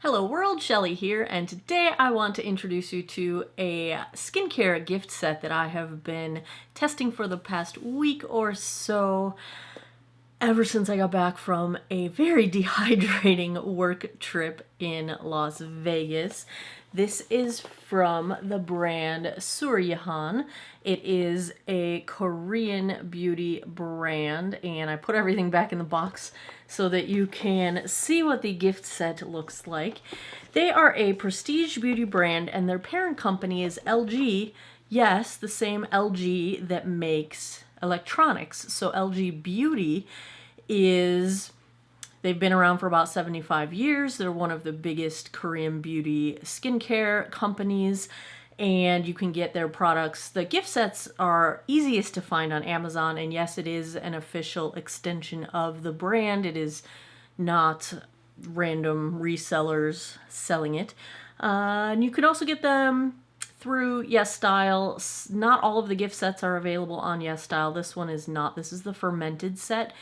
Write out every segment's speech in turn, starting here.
Hello world, Shelly here, and today I want to introduce you to a skincare gift set that I have been testing for the past week or so, ever since I got back from a very dehydrating work trip in Las Vegas. This is from the brand Sooryehan. It is a Korean beauty brand, and I put everything back in the box so that you can see what the gift set looks like. They are a prestige beauty brand, and their parent company is LG. Yes, the same LG that makes electronics. So LG Beauty they've been around for about 75 years. They're one of the biggest Korean beauty skincare companies, and you can get their products. The gift sets are easiest to find on Amazon, and yes, it is an official extension of the brand. It is not random resellers selling it. And you can also get them through YesStyle. Not all of the gift sets are available on YesStyle. This one is not. This is the fermented set.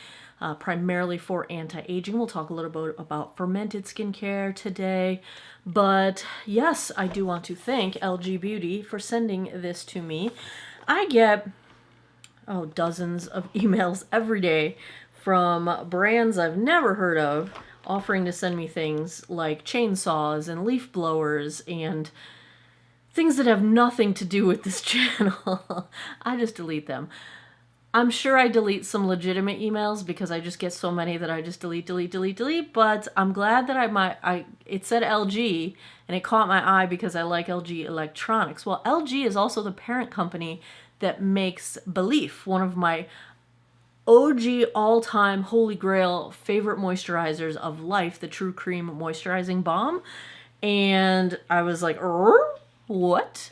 Primarily for anti-aging. We'll talk a little bit about fermented skincare today. But yes, I do want to thank LG Beauty for sending this to me. I get dozens of emails every day from brands I've never heard of offering to send me things like chainsaws and leaf blowers and things that have nothing to do with this channel. I just delete them. I'm sure I delete some legitimate emails because I just get so many that I just delete, but I'm glad that it said LG and it caught my eye because I like LG electronics. Well, LG is also the parent company that makes Belif, one of my OG all-time holy grail favorite moisturizers of life, the True Cream Moisturizing Balm. And I was like, what?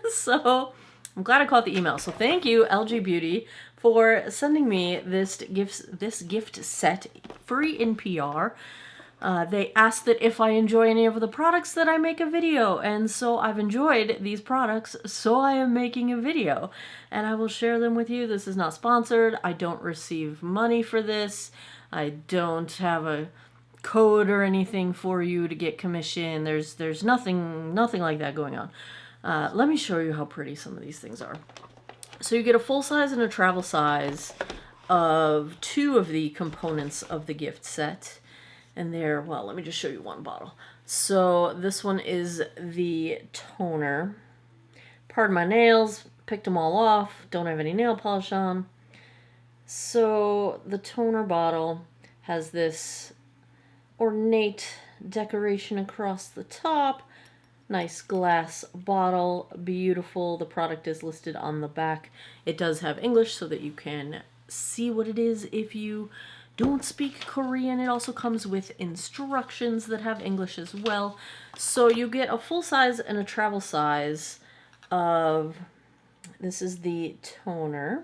So I'm glad I caught the email. So thank you, LG Beauty, for sending me this gift set free in PR. They asked that if I enjoy any of the products that I make a video, and so I've enjoyed these products, so I am making a video, and I will share them with you. This is not sponsored. I don't receive money for this. I don't have a code or anything for you to get commission. There's nothing like that going on. Let me show you how pretty some of these things are. So you get a full size and a travel size of two of the components of the gift set. And let me just show you one bottle. So this one is the toner. Pardon my nails, picked them all off, don't have any nail polish on. So the toner bottle has this ornate decoration across the top. Nice glass bottle, beautiful. The product is listed on the back. It does have English so that you can see what it is if you don't speak Korean. It also comes with instructions that have English as well. So you get a full size and a travel size of, this is the toner.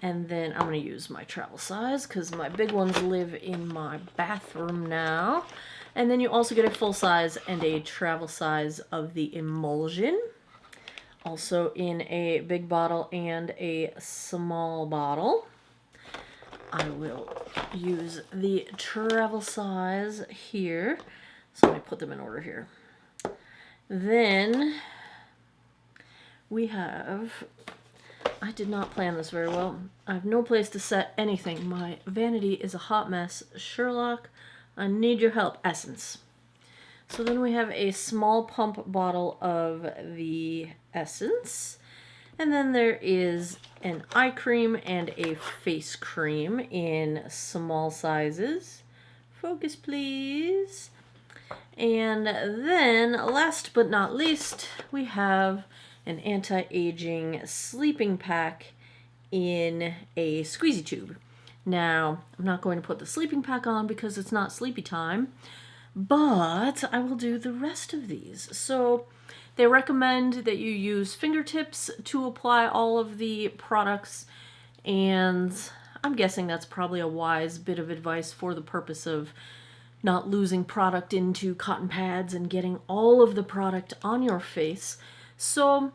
And then I'm going to use my travel size because my big ones live in my bathroom now. And then you also get a full size and a travel size of the emulsion. Also in a big bottle and a small bottle. I will use the travel size here. So let me put them in order here. Then we have, I did not plan this very well. I have no place to set anything. My vanity is a hot mess. Sherlock, I need your help. Essence. So then we have a small pump bottle of the essence. And then there is an eye cream and a face cream in small sizes. Focus, please. And then, last but not least, we have an anti-aging sleeping pack in a squeezy tube. Now, I'm not going to put the sleeping pack on because it's not sleepy time, but I will do the rest of these. So they recommend that you use fingertips to apply all of the products, and I'm guessing that's probably a wise bit of advice for the purpose of not losing product into cotton pads and getting all of the product on your face. So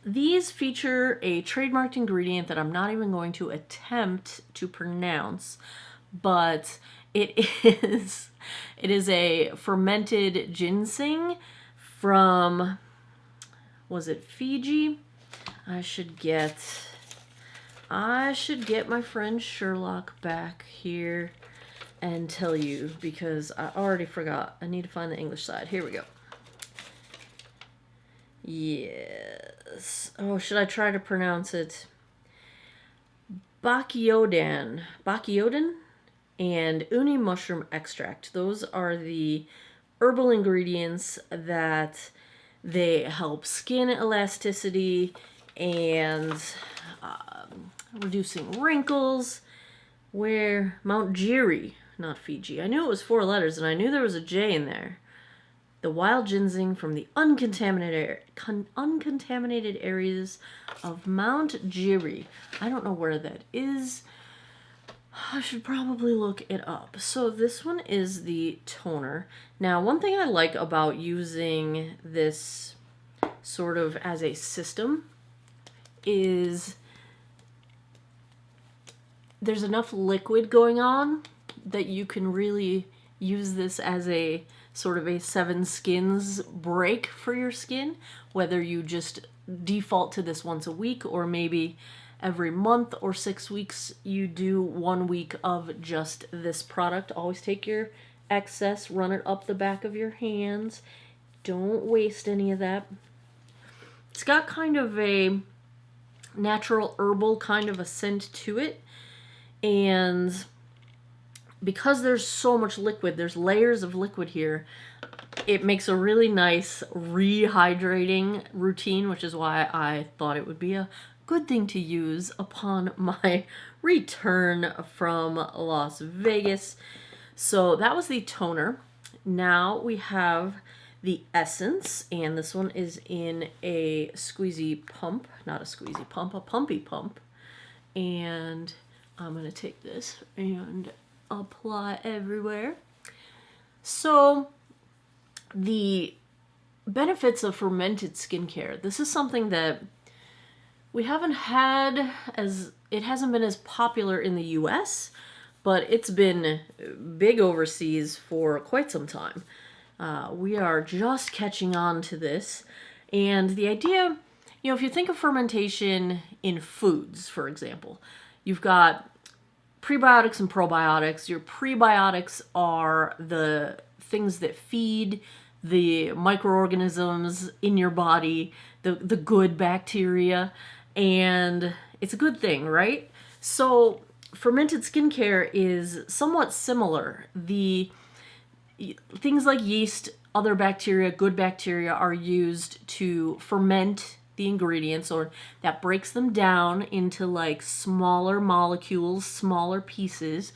these feature a trademarked ingredient that I'm not even going to attempt to pronounce, but It is a fermented ginseng from, was it Fiji? I should get my friend Sherlock back here and tell you, because I already forgot. I need to find the English side. Here we go. Yes. Oh, should I try to pronounce it? Bakyodan and uni mushroom extract. Those are the herbal ingredients that they help skin elasticity and reducing wrinkles. Where Mount Jiri, not Fiji. I knew it was 4 letters, and I knew there was a J in there. The wild ginseng from the uncontaminated areas of Mount Jiri. I don't know where that is. I should probably look it up. So this one is the toner. Now, one thing I like about using this sort of as a system is there's enough liquid going on that you can really use this as a sort of a 7 skins break for your skin, whether you just default to this once a week, or maybe every month or 6 weeks you do 1 week of just this product. Always take your excess, run it up the back of your hands. Don't waste any of that. It's got kind of a natural herbal kind of a scent to it. And because there's so much liquid, there's layers of liquid here, it makes a really nice rehydrating routine, which is why I thought it would be a good thing to use upon my return from Las Vegas. So that was the toner. Now we have the essence, and this one is in a squeezy pump, not a squeezy pump, a pumpy pump. And I'm going to take this and apply everywhere. So the benefits of fermented skincare. This is something that we haven't had it hasn't been as popular in the US, but it's been big overseas for quite some time. We are just catching on to this. And the idea, if you think of fermentation in foods, for example, you've got prebiotics and probiotics. Your prebiotics are the things that feed the microorganisms in your body, the good bacteria, and it's a good thing, right? So fermented skincare is somewhat similar. The things like yeast, other bacteria, good bacteria are used to ferment the ingredients, or that breaks them down into like smaller molecules, smaller pieces,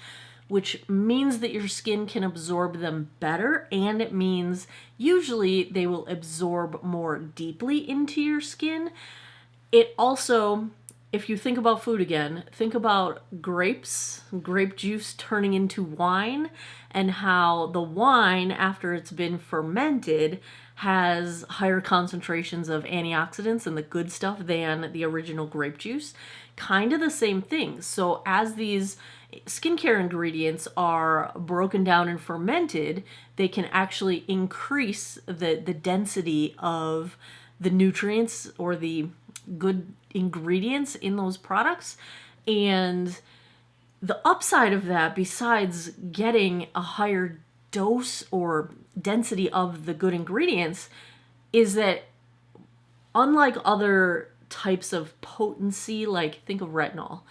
which means that your skin can absorb them better, and it means usually they will absorb more deeply into your skin. It also, if you think about food again, think about grapes, grape juice turning into wine, and how the wine, after it's been fermented, has higher concentrations of antioxidants and the good stuff than the original grape juice. Kind of the same thing. So as these skincare ingredients are broken down and fermented, they can actually increase the density of the nutrients or the good ingredients in those products. And the upside of that, besides getting a higher dose or density of the good ingredients, is that unlike other types of potency, like think of retinol,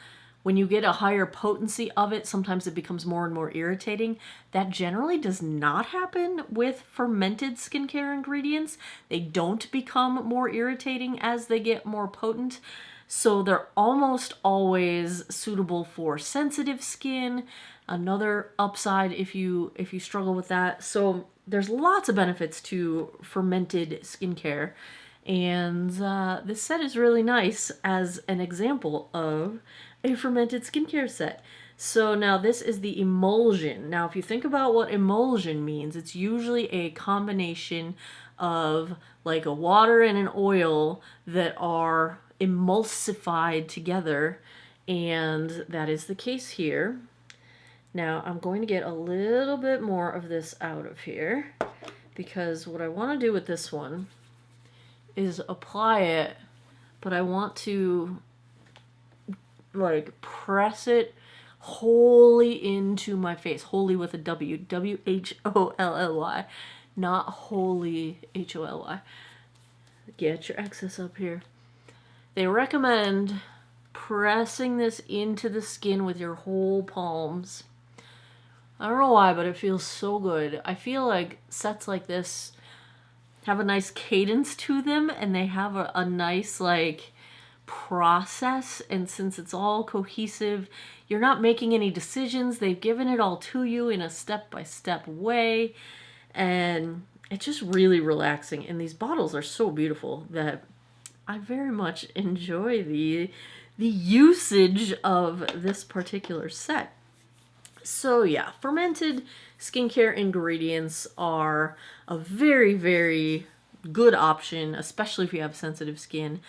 when you get a higher potency of it, sometimes it becomes more and more irritating. That generally does not happen with fermented skincare ingredients. They don't become more irritating as they get more potent. So they're almost always suitable for sensitive skin. Another upside if you struggle with that. So there's lots of benefits to fermented skincare. And this set is really nice as an example of a fermented skincare set. So now this is the emulsion. Now if you think about what emulsion means, it's usually a combination of like a water and an oil that are emulsified together, and that is the case here. Now I'm going to get a little bit more of this out of here because what I want to do with this one is apply it, but I want to like press it wholly into my face. Wholly with a W. W-H-O-L-L-Y. Not wholly H-O-L-Y. Get your excess up here. They recommend pressing this into the skin with your whole palms. I don't know why, but it feels so good. I feel like sets like this have a nice cadence to them, and they have a nice like process, and since it's all cohesive, you're not making any decisions. They've given it all to you in a step-by-step way, and it's just really relaxing. And these bottles are so beautiful that I very much enjoy the usage of this particular set. So yeah, fermented skincare ingredients are a very, very good option, especially if you have sensitive skin.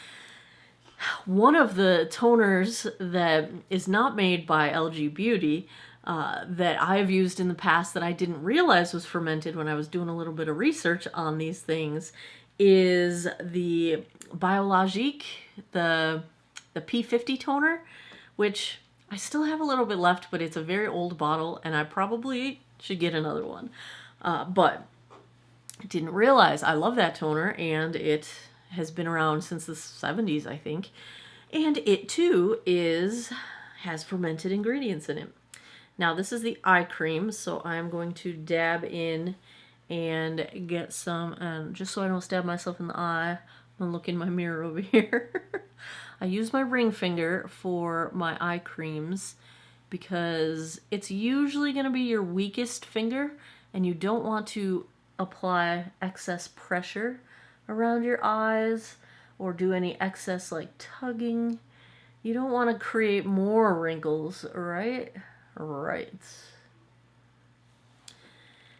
One of the toners that is not made by LG Beauty that I've used in the past that I didn't realize was fermented when I was doing a little bit of research on these things is the Biologique, the P50 toner, which I still have a little bit left, but it's a very old bottle and I probably should get another one. But I didn't realize I love that toner, and it has been around since the 70s, I think. And it too has fermented ingredients in it. Now this is the eye cream, so I'm going to dab in and get some, and just so I don't stab myself in the eye, I'm gonna look in my mirror over here. I use my ring finger for my eye creams because it's usually going to be your weakest finger, and you don't want to apply excess pressure around your eyes or do any excess like tugging. You don't want to create more wrinkles, right? Right.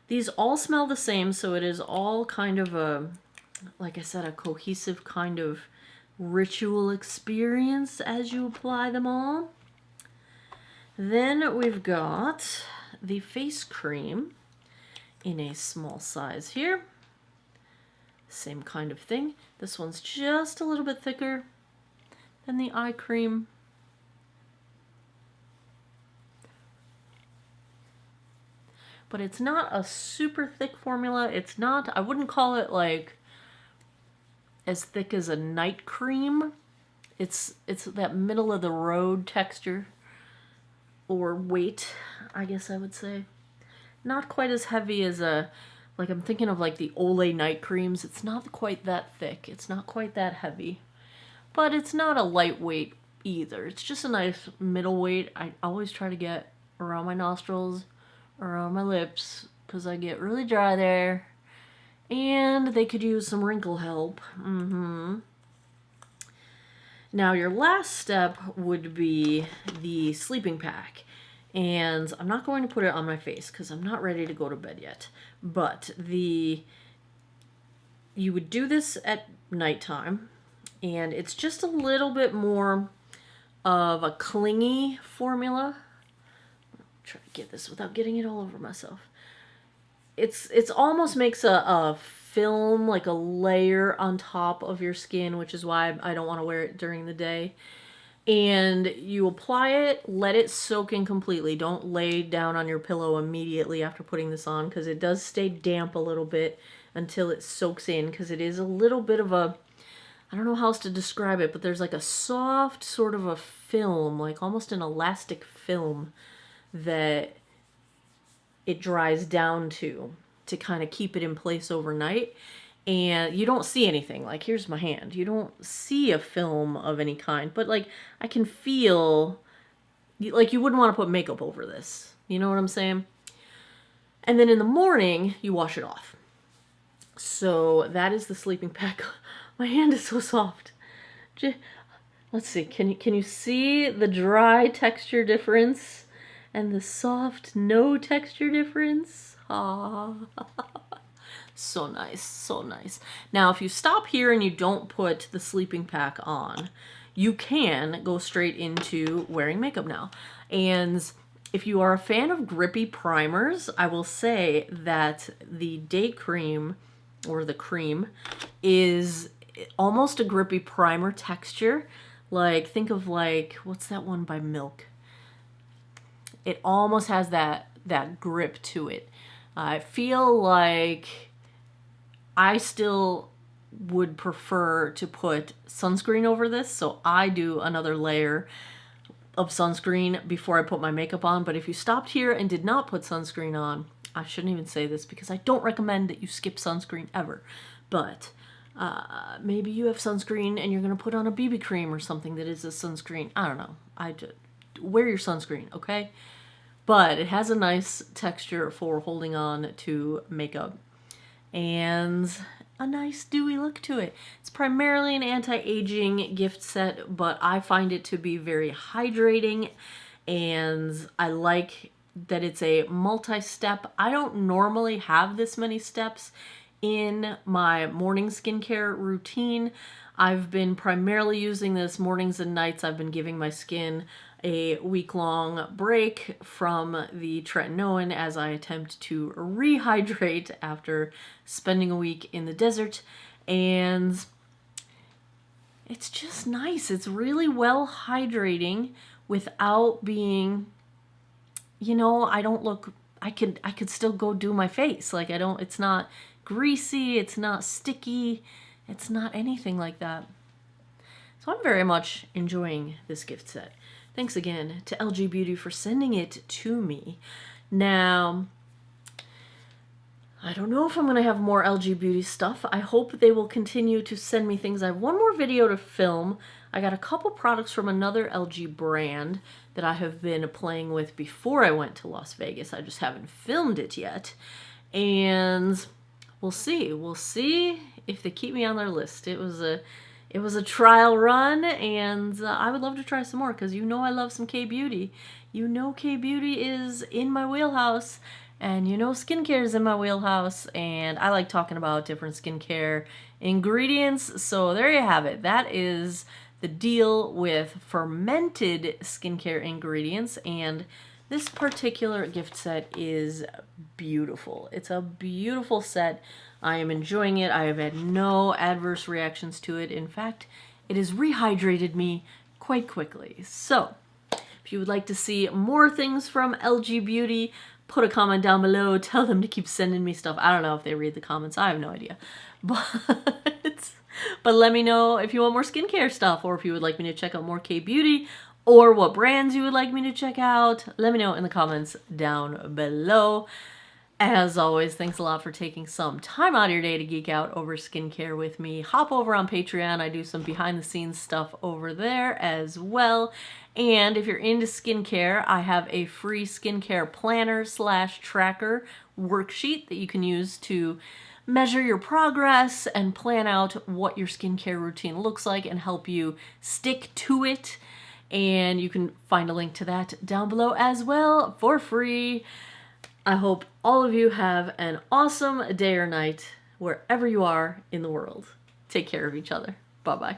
These all smell the same, so it is all kind of a, like I said, a cohesive kind of ritual experience as you apply them all. Then we've got the face cream in a small size here. Same kind of thing. This one's just a little bit thicker than the eye cream. But it's not a super thick formula. It's not, I wouldn't call it like as thick as a night cream. It's that middle of the road texture or weight, I guess I would say. Not quite as heavy as a, like I'm thinking of like the Olay night creams. It's not quite that thick. It's not quite that heavy. But it's not a lightweight either. It's just a nice middleweight. I always try to get around my nostrils, around my lips, because I get really dry there. And they could use some wrinkle help. Now your last step would be the sleeping pack. And I'm not going to put it on my face because I'm not ready to go to bed yet. But you would do this at nighttime. And it's just a little bit more of a clingy formula. I'll try to get this without getting it all over myself. It's almost makes a film, like a layer on top of your skin, which is why I don't want to wear it during the day. And you apply it, let it soak in completely. Don't lay down on your pillow immediately after putting this on, because it does stay damp a little bit until it soaks in, because it is a little bit of a, I don't know how else to describe it, but there's like a soft sort of a film, like almost an elastic film that it dries down to kind of keep it in place overnight. And you don't see anything. Like, here's my hand. You don't see a film of any kind, but like I can feel, like you wouldn't want to put makeup over this. You know what I'm saying? And then in the morning, you wash it off. So that is the sleeping pack. My hand is so soft. Let's see. Can you see the dry texture difference and the soft no texture difference? Ah. So nice, so nice. Now, if you stop here and you don't put the sleeping pack on, you can go straight into wearing makeup now. And If you are a fan of grippy primers, I will say that the day cream, or the cream, is almost a grippy primer texture. Like, think of like, what's that one by Milk? It almost has that grip to it. I feel like I still would prefer to put sunscreen over this, so I do another layer of sunscreen before I put my makeup on. But if you stopped here and did not put sunscreen on, I shouldn't even say this because I don't recommend that you skip sunscreen ever, but maybe you have sunscreen and you're going to put on a BB cream or something that is a sunscreen. I don't know. I just wear your sunscreen, okay? But it has a nice texture for holding on to makeup and a nice dewy look to it. It's primarily an anti-aging gift set, but I find it to be very hydrating, and I like that it's a multi-step. I don't normally have this many steps in my morning skincare routine. I've been primarily using this mornings and nights. I've been giving my skin a week-long break from the tretinoin as I attempt to rehydrate after spending a week in the desert. And it's just nice. It's really well hydrating without being, you know, I don't look, I could still go do my face. Like, it's not greasy, it's not sticky, it's not anything like that. So I'm very much enjoying this gift set. Thanks again to LG Beauty for sending it to me. Now, I don't know if I'm going to have more LG Beauty stuff. I hope they will continue to send me things. I have one more video to film. I got a couple products from another LG brand that I have been playing with before I went to Las Vegas. I just haven't filmed it yet. And we'll see. We'll see if they keep me on their list. It was a trial run, and I would love to try some more because you know I love some K-Beauty. You know K-Beauty is in my wheelhouse, and you know skincare is in my wheelhouse, and I like talking about different skincare ingredients. So there you have it. That is the deal with fermented skincare ingredients, and this particular gift set is beautiful. It's a beautiful set. I am enjoying it. I have had no adverse reactions to it. In fact, it has rehydrated me quite quickly. So, if you would like to see more things from LG Beauty, put a comment down below. Tell them to keep sending me stuff. I don't know if they read the comments. I have no idea. But let me know if you want more skincare stuff, or if you would like me to check out more K-Beauty, or what brands you would like me to check out. Let me know in the comments down below. As always, thanks a lot for taking some time out of your day to geek out over skincare with me. Hop over on Patreon. I do some behind the scenes stuff over there as well. And if you're into skincare, I have a free skincare planner / tracker worksheet that you can use to measure your progress and plan out what your skincare routine looks like and help you stick to it. And you can find a link to that down below as well for free. I hope all of you have an awesome day or night wherever you are in the world. Take care of each other. Bye-bye.